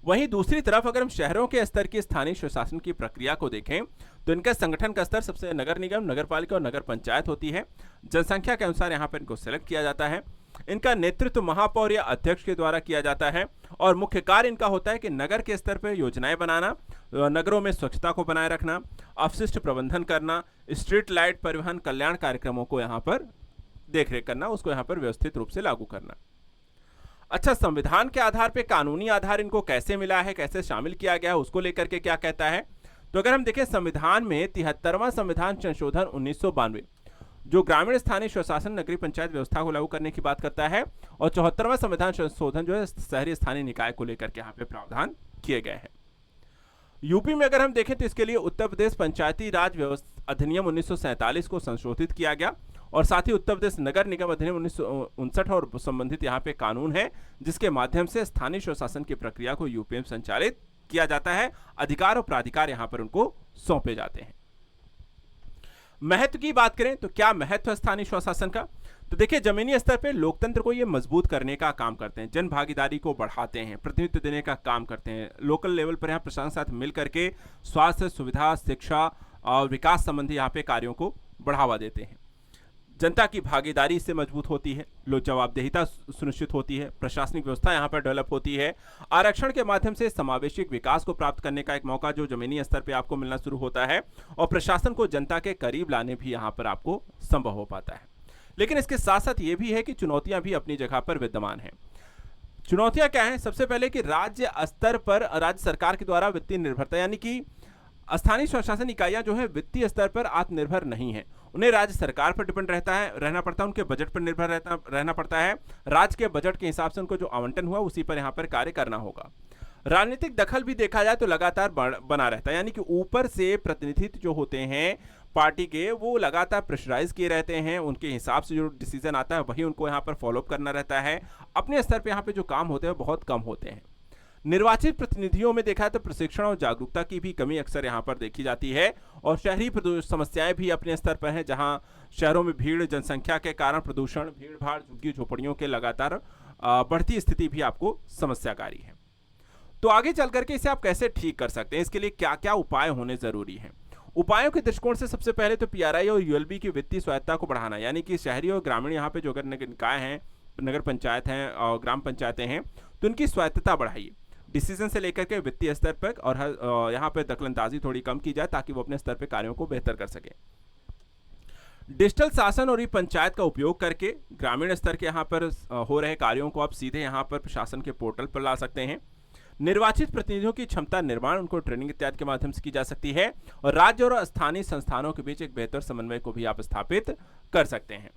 वहीं दूसरी तरफ अगर हम शहरों के स्तर की स्थानीय स्वशासन की प्रक्रिया को देखें तो इनका संगठन का स्तर सबसे नगर निगम, नगर पालिका और नगर पंचायत होती है। जनसंख्या के अनुसार यहाँ पर इनको सेलेक्ट किया जाता है। इनका नेतृत्व महापौर या अध्यक्ष के द्वारा किया जाता है और मुख्य कार्य इनका होता है कि नगर के स्तर पर योजनाएं बनाना, नगरों में स्वच्छता को बनाए रखना, अपशिष्ट प्रबंधन करना, स्ट्रीट लाइट, परिवहन, कल्याण कार्यक्रमों को यहाँ पर देखरेख करना, उसको यहाँ पर व्यवस्थित रूप से लागू करना। अच्छा, संविधान के आधार पे कानूनी आधार इनको कैसे मिला है, कैसे शामिल किया गया है, उसको लेकर के क्या कहता है? तो अगर हम देखें संविधान में 73वां संविधान संशोधन 1992 जो ग्रामीण स्थानीय स्वशासन नगरीय पंचायत व्यवस्था को लागू करने की बात करता है, और 74वां संविधान संशोधन जो है शहरी स्थानीय निकाय को लेकर के यहाँ पे प्रावधान किए गए हैं। यूपी में अगर हम देखें तो इसके लिए उत्तर प्रदेश पंचायती राज व्यवस्था अधिनियम 1947 को संशोधित किया गया और साथ ही उत्तर प्रदेश नगर निगम अधिनियम 1959 और संबंधित यहाँ पे कानून है जिसके माध्यम से स्थानीय स्वशासन की प्रक्रिया को यूपी में संचालित किया जाता है। अधिकार और प्राधिकार यहाँ पर उनको सौंपे जाते हैं। महत्व की बात करें तो क्या महत्व है स्थानीय स्वशासन का? तो देखिए, जमीनी स्तर पे लोकतंत्र को ये मजबूत करने का काम करते हैं, जन भागीदारी को बढ़ाते हैं, प्रतिनिधित्व देने का काम करते हैं। लोकल लेवल पर यहाँ प्रशासन साथ मिल करके स्वास्थ्य सुविधा, शिक्षा और विकास संबंधी यहाँ पे कार्यों को बढ़ावा देते हैं। जनता की भागीदारी इससे मजबूत होती है, लोक जवाबदेहिता सुनिश्चित होती है, प्रशासनिक व्यवस्था यहाँ पर डेवलप होती है। आरक्षण के माध्यम से समावेशिक विकास को प्राप्त करने का एक मौका जो जमीनी स्तर पे आपको मिलना शुरू होता है और प्रशासन को जनता के करीब लाने भी यहाँ पर आपको संभव हो पाता है। लेकिन इसके साथ साथ ये भी है कि चुनौतियां भी अपनी जगह पर विद्यमान हैं। चुनौतियां क्या हैं? सबसे पहले कि राज्य स्तर पर राज्य सरकार के द्वारा वित्तीय निर्भरता, यानी कि स्थानीय स्वशासन इकाइयां जो है वित्तीय स्तर पर आत्मनिर्भर नहीं है, उन्हें राज्य सरकार पर डिपेंड रहना पड़ता है, उनके बजट पर निर्भर रहना पड़ता है। राज्य के बजट के हिसाब से उनको जो आवंटन हुआ उसी पर यहाँ पर कार्य करना होगा। राजनीतिक दखल भी देखा जाए तो लगातार बना रहता है, यानी कि ऊपर से प्रतिनिधित्व जो होते हैं पार्टी के वो लगातार प्रेशराइज किए रहते हैं, उनके हिसाब से जो डिसीजन आता है वही उनको यहाँ पर फॉलोअप करना रहता है। अपने स्तर पे यहाँ पे जो काम होते हैं बहुत कम होते हैं। निर्वाचित प्रतिनिधियों में देखा है तो प्रशिक्षण और जागरूकता की भी कमी अक्सर यहाँ पर देखी जाती है और शहरी समस्याएं भी अपने स्तर पर हैं, जहां शहरों में भीड़, जनसंख्या के कारण प्रदूषण, भीड़ भाड़, झुग्गी झोपड़ियों के लगातार बढ़ती स्थिति भी आपको समस्याकारी है। तो आगे चल करके इसे आप कैसे ठीक कर सकते हैं, इसके लिए क्या क्या उपाय होने जरूरी हैं? उपायों के दृष्टिकोण से सबसे पहले तो पीआरआई और यूएलबी की वित्तीय स्वायत्ता को बढ़ाना, यानी कि शहरी और ग्रामीण यहाँ पे जो अगर निकाय हैं, नगर पंचायत हैं और ग्राम पंचायतें हैं, तो उनकी स्वायत्तता बढ़ाइए, डिसीजन से लेकर के वित्तीय स्तर पर, और यहाँ पे दखलंदाजी थोड़ी कम की जाए ताकि वो अपने स्तर पर कार्यों को बेहतर कर सके। डिजिटल शासन और ई पंचायत का उपयोग करके ग्रामीण स्तर के यहाँ पर हो रहे कार्यों को आप सीधे यहाँ पर प्रशासन के पोर्टल पर ला सकते हैं। निर्वाचित प्रतिनिधियों की क्षमता निर्माण, उनको ट्रेनिंग इत्यादि के माध्यम से की जा सकती है और राज्य और स्थानीय संस्थानों के बीच एक बेहतर समन्वय को भी आप स्थापित कर सकते हैं।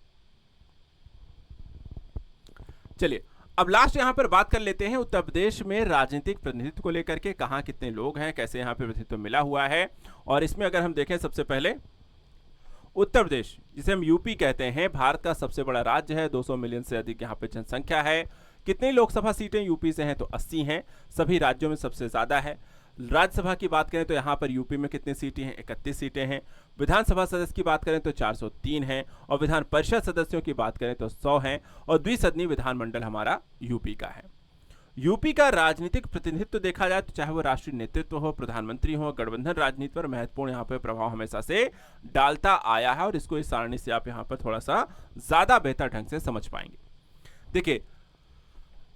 चलिए अब लास्ट यहां पर बात कर लेते हैं उत्तर प्रदेश में राजनीतिक प्रतिनिधित्व को लेकर के, कहां कितने लोग हैं, कैसे यहां पर प्रतिनिधित्व मिला हुआ है। और इसमें अगर हम देखें सबसे पहले उत्तर प्रदेश, जिसे हम यूपी कहते हैं, भारत का सबसे बड़ा राज्य है, 200 मिलियन से अधिक यहाँ पे जनसंख्या है। कितनी लोकसभा सीटें यूपी से हैं? तो 80 हैं, सभी राज्यों में सबसे ज्यादा है। राज्यसभा की बात करें तो यहाँ पर यूपी में कितनी सीटें हैं? 31 सीटें हैं। विधानसभा सदस्य की बात करें तो 403 हैं और विधान परिषद सदस्यों की बात करें तो 100 हैं और द्विसदनीय विधानमंडल हमारा यूपी का है। यूपी का राजनीतिक प्रतिनिधित्व देखा जाए तो चाहे वो राष्ट्रीय नेतृत्व हो, प्रधानमंत्री हो, गठबंधन राजनीति पर महत्वपूर्ण यहाँ पर प्रभाव हमेशा से डालता आया है और इसको इस सारणी से आप यहाँ पर थोड़ा सा ज्यादा बेहतर ढंग से समझ पाएंगे। देखिए,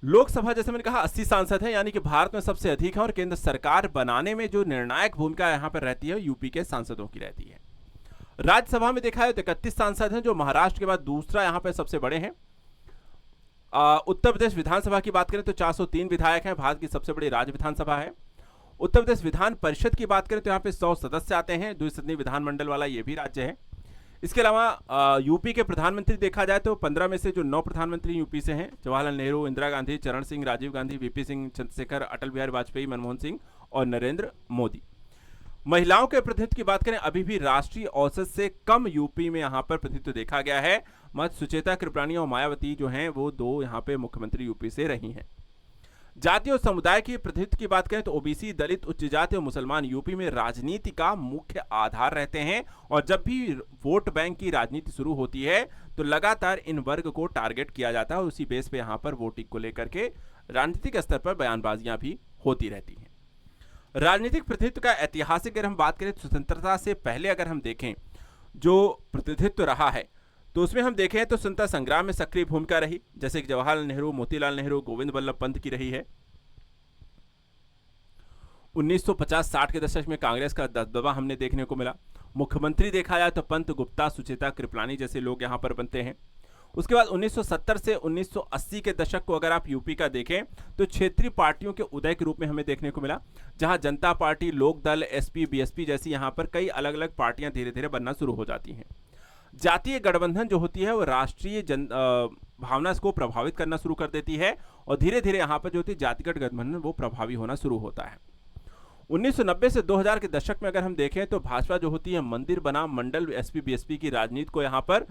लोकसभा जैसे मैंने कहा 80 सांसद हैं, यानी कि भारत में सबसे अधिक है और केंद्र सरकार बनाने में जो निर्णायक भूमिका यहाँ पर रहती है यूपी के सांसदों की रहती है। राज्यसभा में देखा है तो 31 सांसद हैं, जो महाराष्ट्र के बाद दूसरा यहाँ पर सबसे बड़े हैं। उत्तर प्रदेश विधानसभा की बात करें तो 403 विधायक हैं, भारत की सबसे बड़ी राज्य विधानसभा है। उत्तर प्रदेश विधान परिषद की बात करें तो यहाँ पे 100 सदस्य आते हैं, द्विसदनीय विधानमंडल वाला ये भी राज्य है। इसके अलावा यूपी के प्रधानमंत्री देखा जाए तो 15 में से जो 9 प्रधानमंत्री यूपी से हैं, जवाहरलाल नेहरू, इंदिरा गांधी, चरण सिंह, राजीव गांधी, वीपी सिंह, चंद्रशेखर, अटल बिहारी वाजपेयी, मनमोहन सिंह और नरेंद्र मोदी। महिलाओं के प्रतिनिधित्व की बात करें, अभी भी राष्ट्रीय औसत से कम यूपी में यहाँ पर प्रतिनिधित्व देखा गया है। मत सुचेता कृपलानी और मायावती जो हैं वो 2 यहाँ पे मुख्यमंत्री यूपी से रही हैं। जाति और समुदाय की प्रतिनिधित्व की बात करें तो ओबीसी, दलित, उच्च जाति और मुसलमान यूपी में राजनीति का मुख्य आधार रहते हैं और जब भी वोट बैंक की राजनीति शुरू होती है तो लगातार इन वर्ग को टारगेट किया जाता है और उसी बेस पे यहाँ पर वोटिंग को लेकर के राजनीतिक स्तर पर बयानबाजियां भी होती रहती हैं। राजनीतिक प्रतिनिधित्व का ऐतिहासिक अगर हम बात करें, स्वतंत्रता से पहले अगर हम देखें जो प्रतिनिधित्व रहा है तो उसमें हम देखें तो स्वतंत्रता संग्राम में सक्रिय भूमिका रही, जैसे कि जवाहरलाल नेहरू, मोतीलाल नेहरू, गोविंद वल्लभ पंत की रही है। 1950-60 के दशक में कांग्रेस का दबदबा हमने देखने को मिला। मुख्यमंत्री देखा जाए तो पंत, गुप्ता, सुचेता, कृपलानी जैसे लोग यहां पर बनते हैं। उसके बाद 1970 से 1980 के दशक को अगर आप यूपी का देखें तो क्षेत्रीय पार्टियों के उदय के रूप में हमें देखने को मिला, जहां जनता पार्टी, लोक दल, एसपी, बीएसपी जैसी यहां पर कई अलग अलग पार्टियां धीरे धीरे बनना शुरू हो जाती हैं। जातीय गठबंधन जो होती है वो राष्ट्रीय भावना को प्रभावित करना शुरू कर देती है और धीरे धीरे यहाँ पर जो होती है जातिगत गठबंधन वो प्रभावी होना शुरू होता है। 1990 से 2000 के दशक में अगर हम देखें तो भाजपा जो होती है मंदिर बनाम मंडल एसपी बीएसपी की राजनीति को यहाँ पर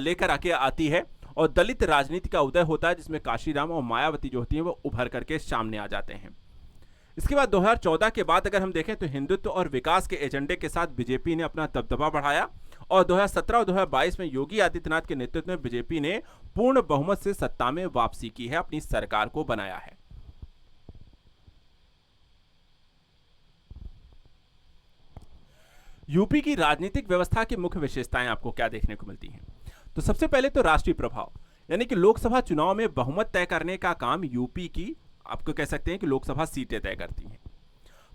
लेकर आके आती है और दलित राजनीति का उदय होता है, जिसमें काशीराम और मायावती जो होती है वो उभर करके सामने आ जाते हैं। इसके बाद 2014 के बाद अगर हम देखें तो हिंदुत्व और विकास के एजेंडे के साथ बीजेपी ने अपना दबदबा बढ़ाया और 2017 और 2022 में योगी आदित्यनाथ के नेतृत्व में बीजेपी ने पूर्ण बहुमत से सत्ता में वापसी की है, अपनी सरकार को बनाया है। यूपी की राजनीतिक व्यवस्था की मुख्य विशेषताएं आपको क्या देखने को मिलती हैं? तो सबसे पहले तो राष्ट्रीय प्रभाव, यानी कि लोकसभा चुनाव में बहुमत तय करने का काम यूपी की आपको कह सकते हैं कि लोकसभा सीटें तय करती हैं।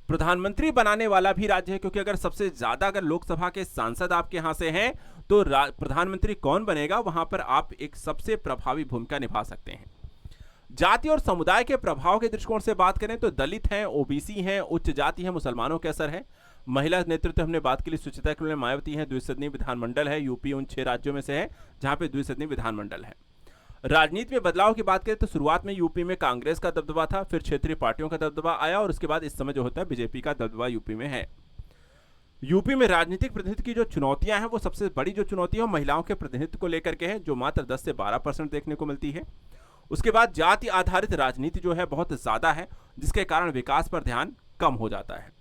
प्रधानमंत्री बनाने वाला भी राज्य है, क्योंकि अगर सबसे ज्यादा अगर लोकसभा के सांसद आपके यहां से हैं तो प्रधानमंत्री कौन बनेगा वहां पर आप एक सबसे प्रभावी भूमिका निभा सकते हैं। जाति और समुदाय के प्रभाव के दृष्टिकोण से बात करें तो दलित हैं, ओबीसी हैं, उच्च जाति है, मुसलमानों के असर है। महिला नेतृत्व हमने बात के लिए सुचिता के लिए मायावती है। द्विसदनीय विधानमंडल है, यूपी उन 6 राज्यों में से है जहां पे द्विसदनीय विधानमंडल है। राजनीति में बदलाव की बात करें तो शुरुआत में यूपी में कांग्रेस का दबदबा था, फिर क्षेत्रीय पार्टियों का दबदबा आया और उसके बाद इस समय जो होता है बीजेपी का दबदबा यूपी में है। यूपी में राजनीतिक प्रतिनिधित्व की जो चुनौतियां हैं वो सबसे बड़ी जो चुनौती है वो महिलाओं के प्रतिनिधित्व को लेकर के है, जो मात्र 10 से 12% देखने को मिलती है। उसके बाद जाति आधारित राजनीति जो है बहुत ज्यादा है, जिसके कारण विकास पर ध्यान कम हो जाता है।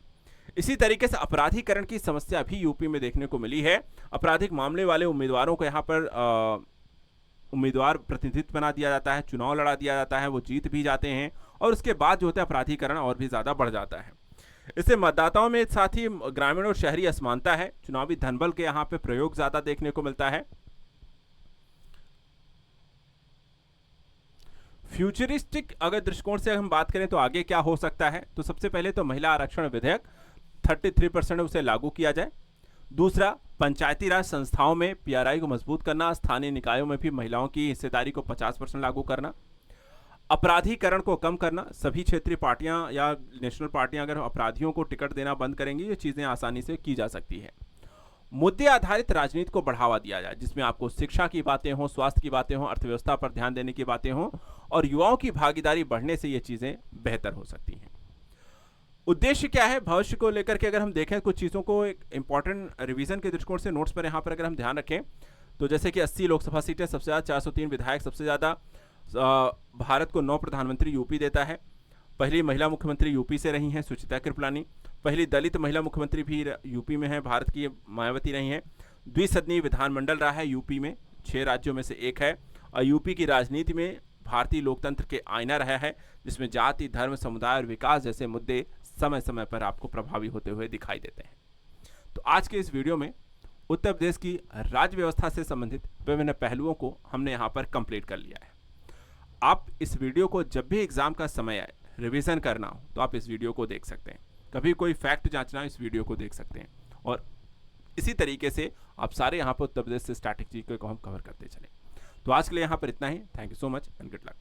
इसी तरीके से अपराधीकरण की समस्या भी यूपी में देखने को मिली है। आपराधिक मामले वाले उम्मीदवारों को यहाँ पर उम्मीदवार प्रतिनिधित्व बना दिया जाता है, चुनाव लड़ा दिया जाता है, वो जीत भी जाते हैं और उसके बाद जो होता है अपराधीकरण और भी ज्यादा बढ़ जाता है। इससे मतदाताओं में साथ ही ग्रामीण और शहरी असमानता है, चुनावी धनबल के यहाँ पे प्रयोग ज्यादा देखने को मिलता है। फ्यूचरिस्टिक अगर दृष्टिकोण से हम बात करें तो आगे क्या हो सकता है, तो सबसे पहले तो महिला आरक्षण विधेयक 33% उसे लागू किया जाए। दूसरा, पंचायती राज संस्थाओं में पीआरआई को मजबूत करना, स्थानीय निकायों में भी महिलाओं की हिस्सेदारी को 50% लागू करना, अपराधीकरण को कम करना। सभी क्षेत्रीय पार्टियां या नेशनल पार्टियां अगर अपराधियों को टिकट देना बंद करेंगी, ये चीजें आसानी से की जा सकती है। मुद्दे आधारित राजनीति को बढ़ावा दिया जाए, जिसमें आपको शिक्षा की बातें हों, स्वास्थ्य की बातें हों, अर्थव्यवस्था पर ध्यान देने की बातें हों और युवाओं की भागीदारी बढ़ने से ये चीजें बेहतर हो सकती हैं। उद्देश्य क्या है भविष्य को लेकर के अगर हम देखें कुछ चीज़ों को एक इंपॉर्टेंट रिवीजन के दृष्टिकोण से नोट्स पर यहाँ पर अगर हम ध्यान रखें तो जैसे कि 80 लोकसभा सीटें, सबसे ज़्यादा 403 विधायक, सबसे ज़्यादा भारत को 9 प्रधानमंत्री यूपी देता है। पहली महिला मुख्यमंत्री यूपी से रही हैं सुचिता कृपलानी। पहली दलित महिला मुख्यमंत्री भी यूपी में है, भारत की मायावती रही हैं। द्विसदनीय विधानमंडल रहा है यूपी में, 6 राज्यों में से एक है और यूपी की राजनीति में भारतीय लोकतंत्र के आईना रहा है, जिसमें जाति, धर्म, समुदाय और विकास जैसे मुद्दे समय समय पर आपको प्रभावी होते हुए दिखाई देते हैं। तो आज के इस वीडियो में उत्तर प्रदेश की राज्य व्यवस्था से संबंधित विभिन्न पहलुओं को हमने यहाँ पर कंप्लीट कर लिया है। आप इस वीडियो को जब भी एग्जाम का समय आए, रिवीजन करना हो तो आप इस वीडियो को देख सकते हैं। कभी कोई फैक्ट जांचना, इस वीडियो को देख सकते हैं और इसी तरीके से आप सारे यहाँ पर उत्तर प्रदेश से स्ट्रैटेजी को हम कवर करते चलें। तो आज के लिए यहाँ पर इतना ही। Thank you so much and good luck.